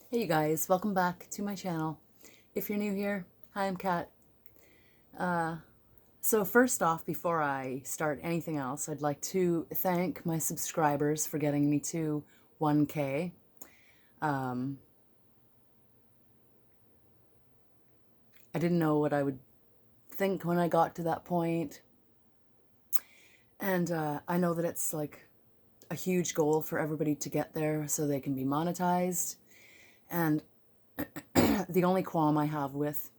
Hey you guys, welcome back to my channel. If you're new here, hi, I'm Kat. So first off, before I start anything else, I'd like to thank my subscribers for getting me to 1K. I didn't know what I would think when I got to that point. And I know that it's like a huge goal for everybody to get there so they can be monetized. And the only qualm I have with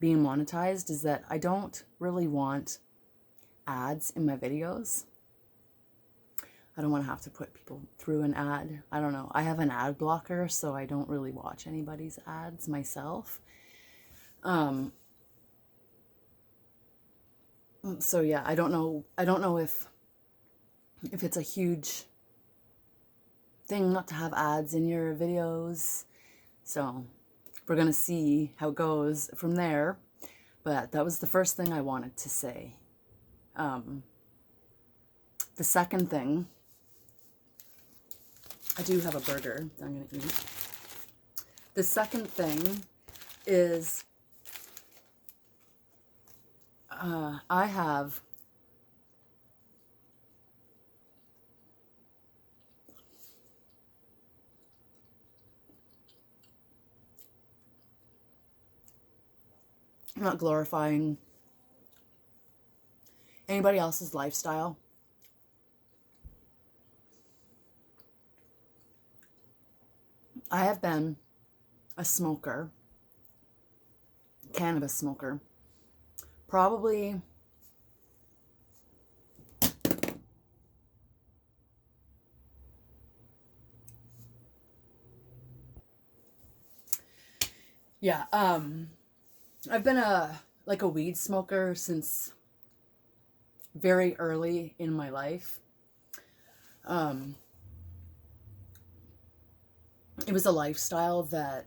being monetized is that I don't really want ads in my videos. I don't want to have to put people through an ad. I don't know. I have an ad blocker, so I don't really watch anybody's ads myself. So yeah, I don't know. I don't know if it's a huge thing not to have ads in your videos. So we're gonna see how it goes from there. But that was the first thing I wanted to say. The second thing, I do have a burger that I'm gonna eat. The second thing is I have I'm not glorifying anybody else's lifestyle. I have been a smoker, cannabis smoker, probably yeah, I've been a weed smoker since very early in my life. It was a lifestyle that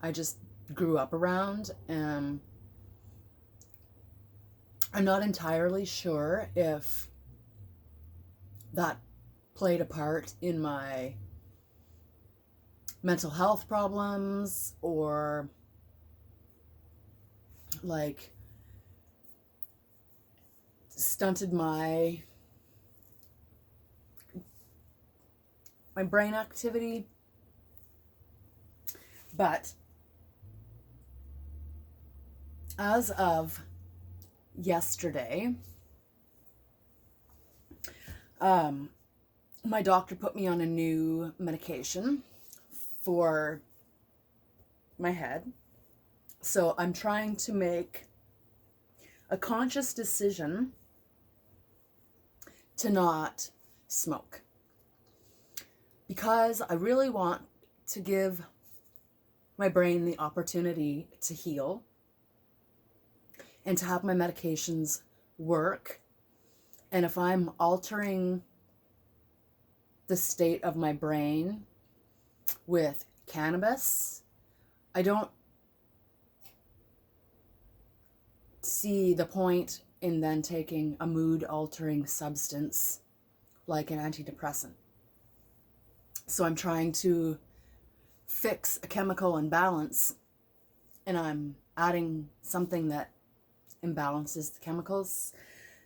I just grew up around, and I'm not entirely sure if that played a part in my mental health problems or like stunted my brain activity. But as of yesterday, my doctor put me on a new medication for my head. So I'm trying to make a conscious decision to not smoke because I really want to give my brain the opportunity to heal and to have my medications work. And if I'm altering the state of my brain with cannabis, I don't see the point in then taking a mood altering substance like an antidepressant. So I'm trying to fix a chemical imbalance, and I'm adding something that imbalances the chemicals.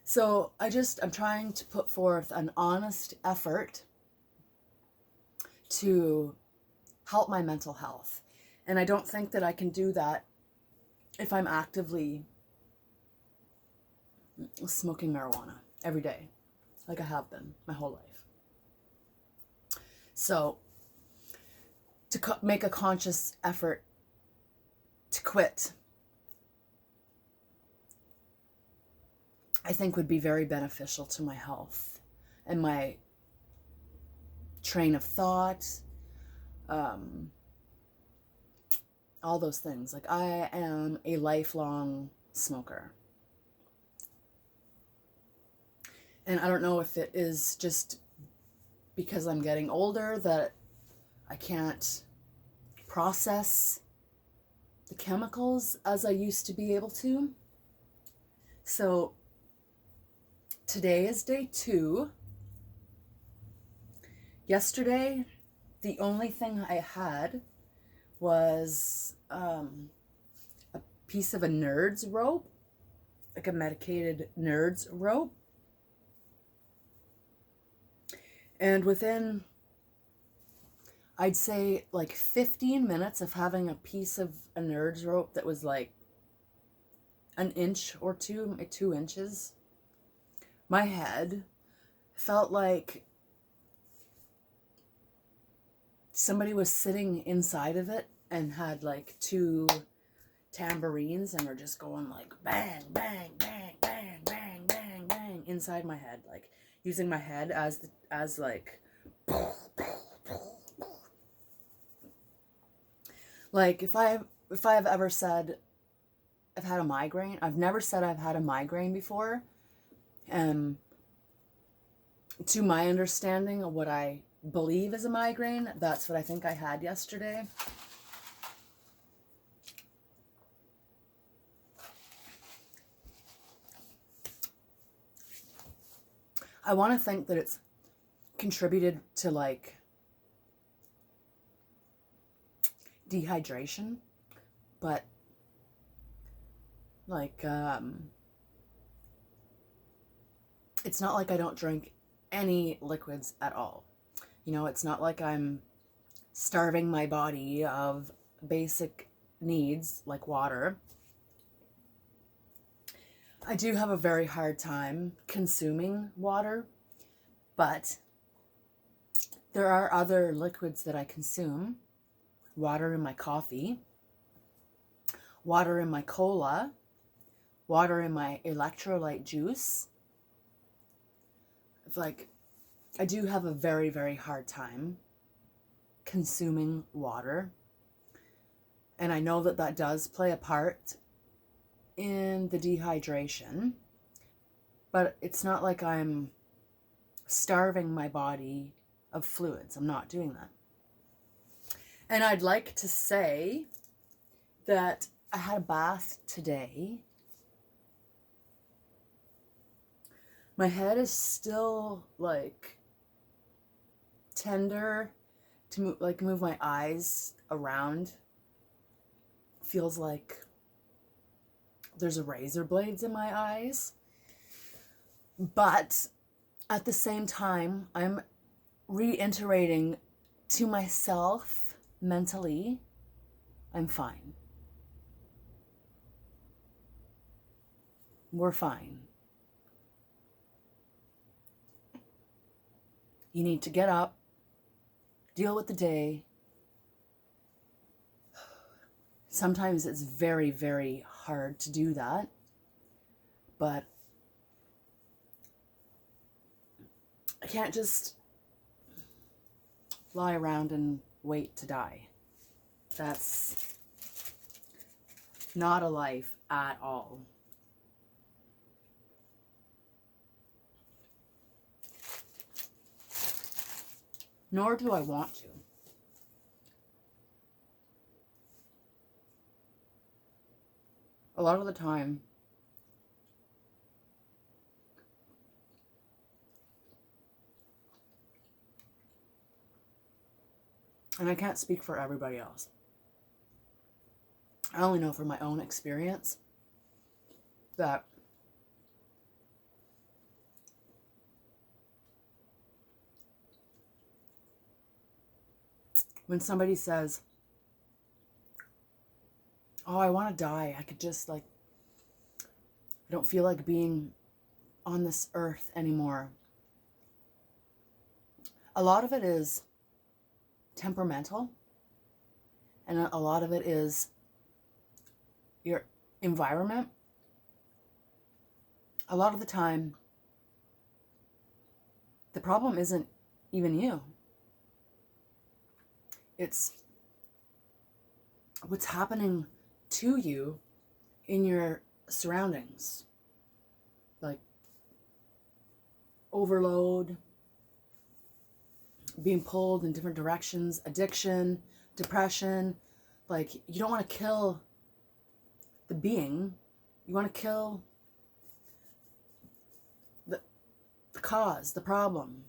So I'm trying to put forth an honest effort to help my mental health. And I don't think that I can do that if I'm actively smoking marijuana every day, like I have been my whole life. So to make a conscious effort to quit, I think would be very beneficial to my health and my train of thought, all those things. Like, I am a lifelong smoker. And I don't know if it is just because I'm getting older that I can't process the chemicals as I used to be able to. So today is day 2. Yesterday, The only thing I had was a piece of a Nerds rope, like a medicated Nerds rope. And within, I'd say, like 15 minutes of having a piece of a Nerds rope that was like an inch or two, 2 inches, my head felt like somebody was sitting inside of it and had like two tambourines and were just going like bang, bang, bang, bang, bang, bang, bang inside my head, like using my head as like like if I've ever said I've had a migraine, I've never said I've had a migraine before. And to my understanding of what I believe is a migraine, that's what I think I had yesterday. I want to think that it's contributed to like dehydration, but like it's not like I don't drink any liquids at all. You know, it's not like I'm starving my body of basic needs like water. I do have a very hard time consuming water, but there are other liquids that I consume. Water in my coffee, water in my cola, water in my electrolyte juice. It's like, I do have a very, very hard time consuming water. And I know that that does play a part in the dehydration, but it's not like I'm starving my body of fluids. I'm not doing that. And I'd like to say that I had a bath today. My head is still like tender to move my eyes around. Feels like there's razor blades in my eyes. But at the same time, I'm reiterating to myself mentally, I'm fine. We're fine. You need to get up, deal with the day. Sometimes it's very, very hard to do that, but I can't just lie around and wait to die. That's not a life at all. Nor do I want to. A lot of the time, and I can't speak for everybody else, I only know from my own experience that when somebody says, oh, I want to die, I could just like, I don't feel like being on this earth anymore. A lot of it is temperamental, and a lot of it is your environment. A lot of the time, the problem isn't even you. It's what's happening to you in your surroundings. Like overload, being pulled in different directions, addiction, depression. Like, you don't want to kill the being. You want to kill the cause, the problem.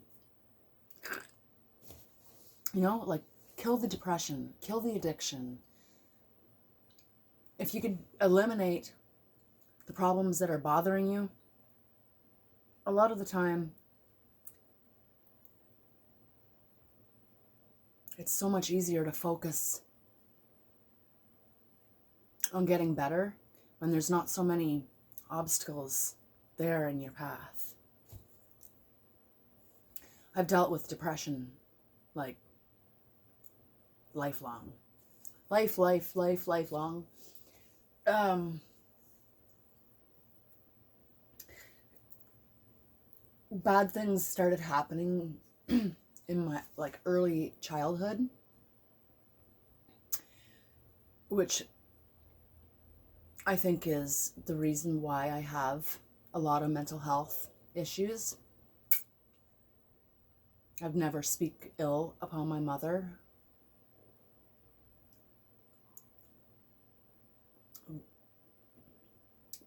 Like kill the depression, kill the addiction. If you could eliminate the problems that are bothering you, a lot of the time, it's so much easier to focus on getting better when there's not so many obstacles there in your path. I've dealt with depression like lifelong. Lifelong. Bad things started happening in my like early childhood, which I think is the reason why I have a lot of mental health issues. I've never speak ill upon my mother.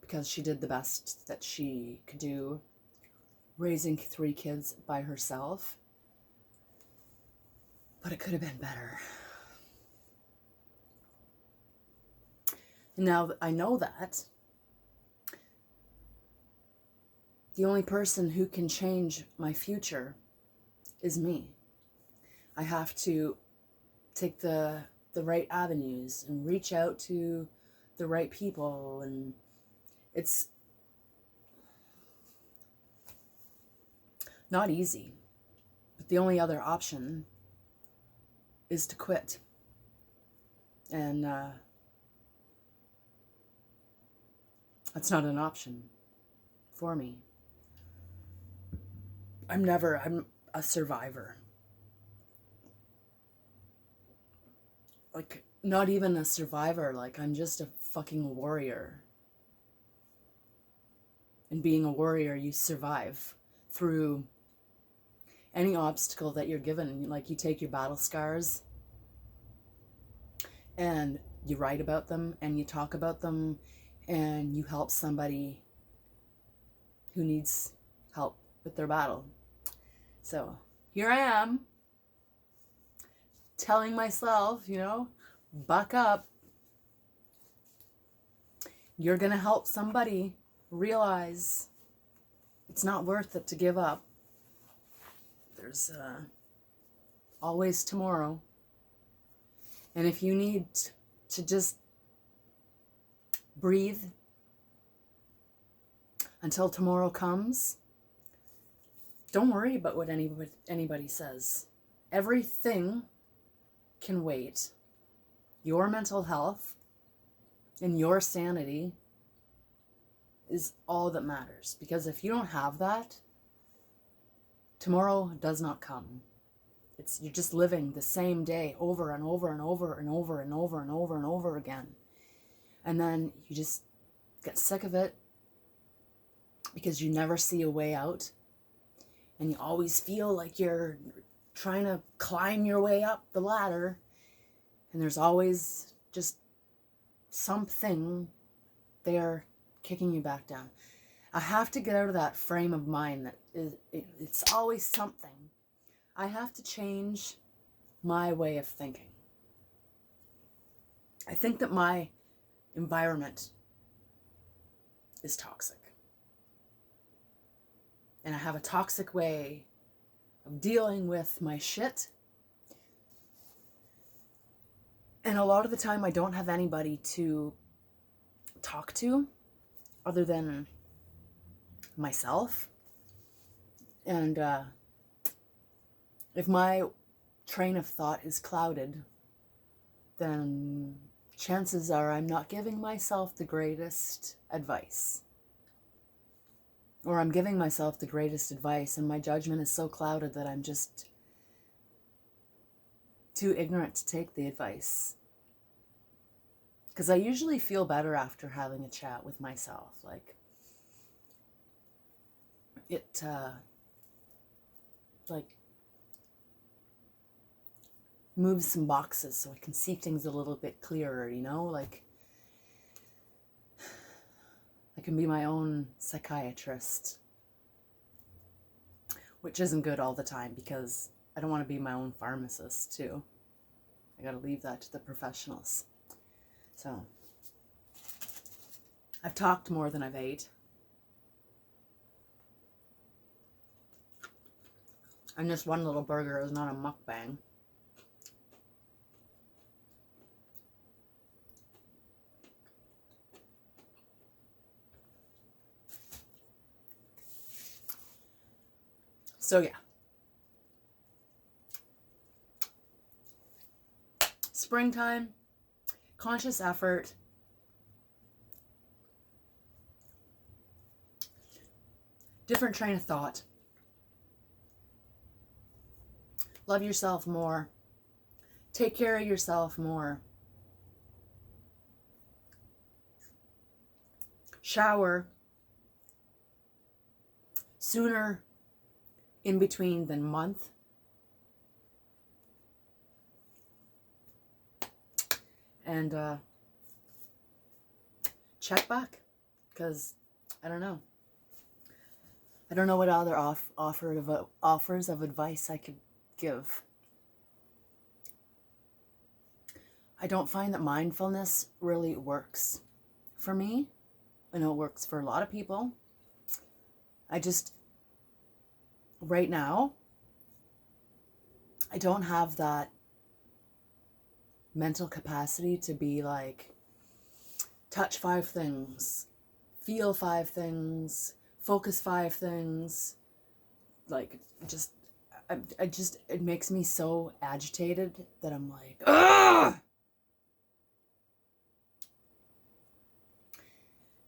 Because she did the best that she could do, raising 3 kids by herself. But it could have been better. And now that I know that, the only person who can change my future is me. I have to take the right avenues and reach out to the right people, and it's not easy, but the only other option is to quit. And that's not an option for me. I'm a survivor. Like, not even a survivor, like I'm just a fucking warrior. And being a warrior, you survive through any obstacle that you're given. Like, you take your battle scars and you write about them and you talk about them and you help somebody who needs help with their battle. So here I am telling myself, buck up. You're gonna help somebody realize it's not worth it to give up. There's always tomorrow. And if you need to just breathe until tomorrow comes, don't worry about what anybody says. Everything can wait. Your mental health and your sanity is all that matters. Because if you don't have that, tomorrow does not come. You're just living the same day over and over and over and over and over and over and over again. And then you just get sick of it because you never see a way out. And you always feel like you're trying to climb your way up the ladder. And there's always just something there kicking you back down. I have to get out of that frame of mind that it's always something. I have to change my way of thinking. I think that my environment is toxic. And I have a toxic way of dealing with my shit. And a lot of the time I don't have anybody to talk to other than myself. And if my train of thought is clouded, then chances are I'm not giving myself the greatest advice. Or I'm giving myself the greatest advice and my judgment is so clouded that I'm just too ignorant to take the advice. Because I usually feel better after having a chat with myself. Like, it, moves some boxes so I can see things a little bit clearer, Like, I can be my own psychiatrist. Which isn't good all the time because I don't want to be my own pharmacist too. I got to leave that to the professionals. So I've talked more than I've ate. And this one little burger is not a mukbang. So yeah. Springtime, conscious effort, different train of thought. Love yourself more. Take care of yourself more. Shower sooner in between than month. And check back, because I don't know. I don't know what other offers of advice I could give. I don't find that mindfulness really works for me. I know it works for a lot of people. I just, right now, I don't have that mental capacity to be like, touch 5 things, feel 5 things, focus 5 things. Like, just, it makes me so agitated that I'm like, ugh!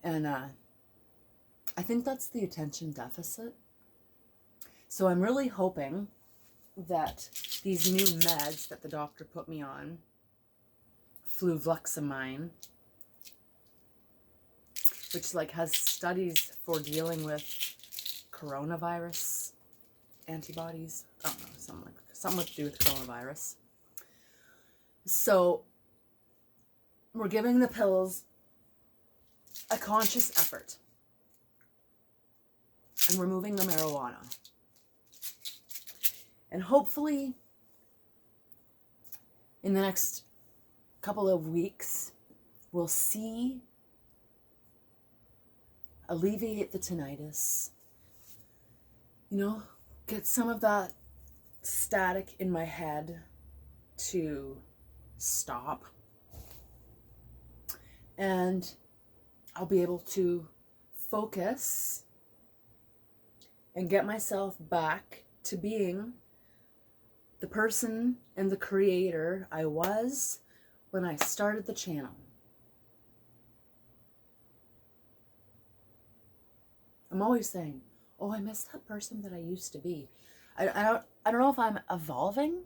And I think that's the attention deficit. So I'm really hoping that these new meds that the doctor put me on, fluvoxamine, which like has studies for dealing with coronavirus antibodies. I don't know, something to do with coronavirus. So we're giving the pills a conscious effort and removing the marijuana. And hopefully in the next couple of weeks, we'll see alleviate the tinnitus, you know, get some of that static in my head to stop, and I'll be able to focus and get myself back to being the person and the creator I was when I started the channel. I'm always saying, oh, I miss that person that I used to be. I don't know if I'm evolving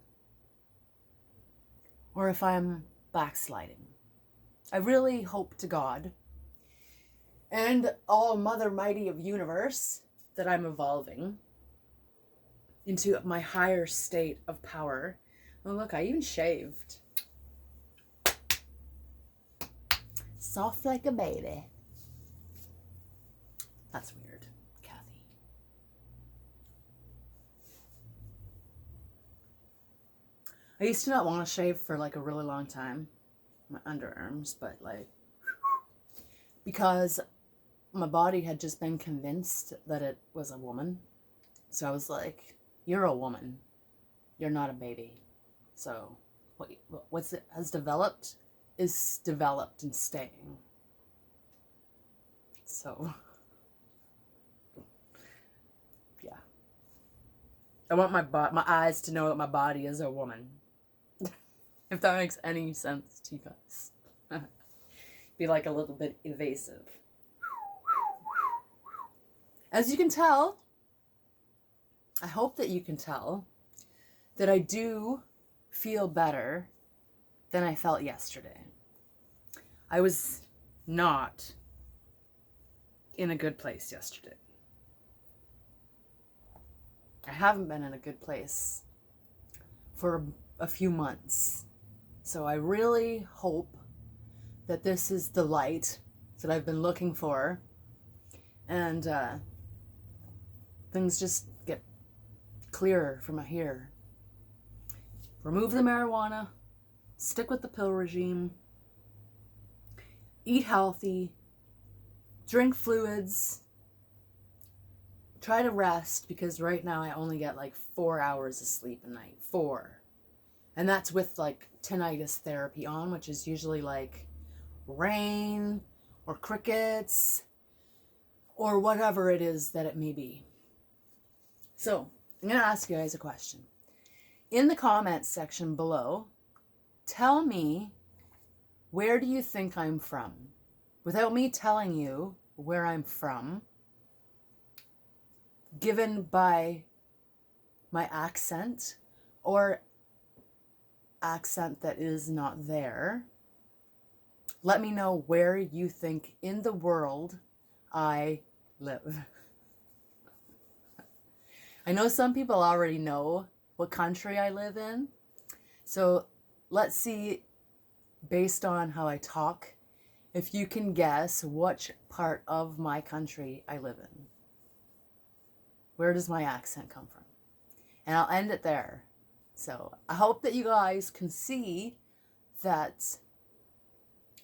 or if I'm backsliding. I really hope to God and all Mother Mighty of Universe that I'm evolving into my higher state of power. Oh, look, I even shaved. Soft like a baby. That's weird, Kathy. I used to not want to shave for like a really long time, my underarms, but like, because my body had just been convinced that it was a woman. So I was like, you're a woman. You're not a baby. So what's it has developed is developed and staying. So yeah. I want my eyes to know that my body is a woman. If that makes any sense to you guys. Be like a little bit evasive. As you can tell, I hope that you can tell that I do feel better than I felt yesterday. I was not in a good place yesterday. I haven't been in a good place for a few months. So I really hope that this is the light that I've been looking for, and things just get clearer from here. remove the marijuana, stick with the pill regime, eat healthy, drink fluids, try to rest, because right now I only get like 4 hours of sleep a night. 4. And that's with like tinnitus therapy on, which is usually like rain or crickets or whatever it is that it may be. So I'm going to ask you guys a question. In the comments section below, tell me, where do you think I'm from? Without me telling you where I'm from, given by my accent or accent that is not there, let me know where you think in the world I live. I know some people already know what country I live in. So let's see, based on how I talk, if you can guess which part of my country I live in. Where does my accent come from? And I'll end it there. So I hope that you guys can see that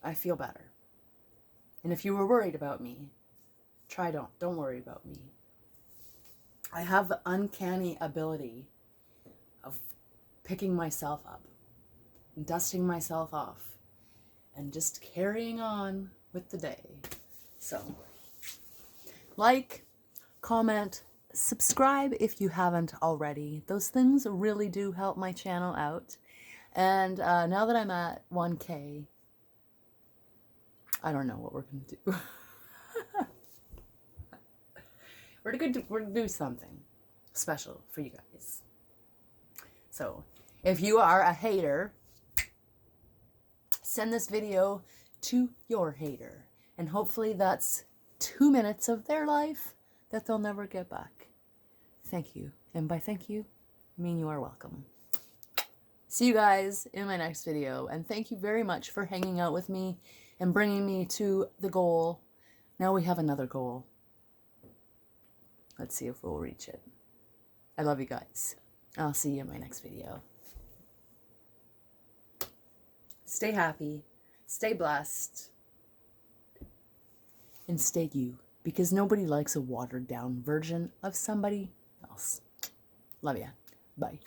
I feel better. And if you were worried about me, don't worry about me. I have the uncanny ability of picking myself up and dusting myself off and just carrying on with the day. So, like, comment, subscribe if you haven't already. Those things really do help my channel out. And now that I'm at 1K, I don't know what we're going to do. We're gonna do something special for you guys. So, if you are a hater, send this video to your hater. And hopefully that's 2 minutes of their life that they'll never get back. Thank you. And by thank you, I mean you are welcome. See you guys in my next video. And thank you very much for hanging out with me and bringing me to the goal. Now we have another goal. Let's see if we'll reach it. I love you guys. I'll see you in my next video. Stay happy, stay blessed, and stay you. Because nobody likes a watered down version of somebody else. Love ya. Bye.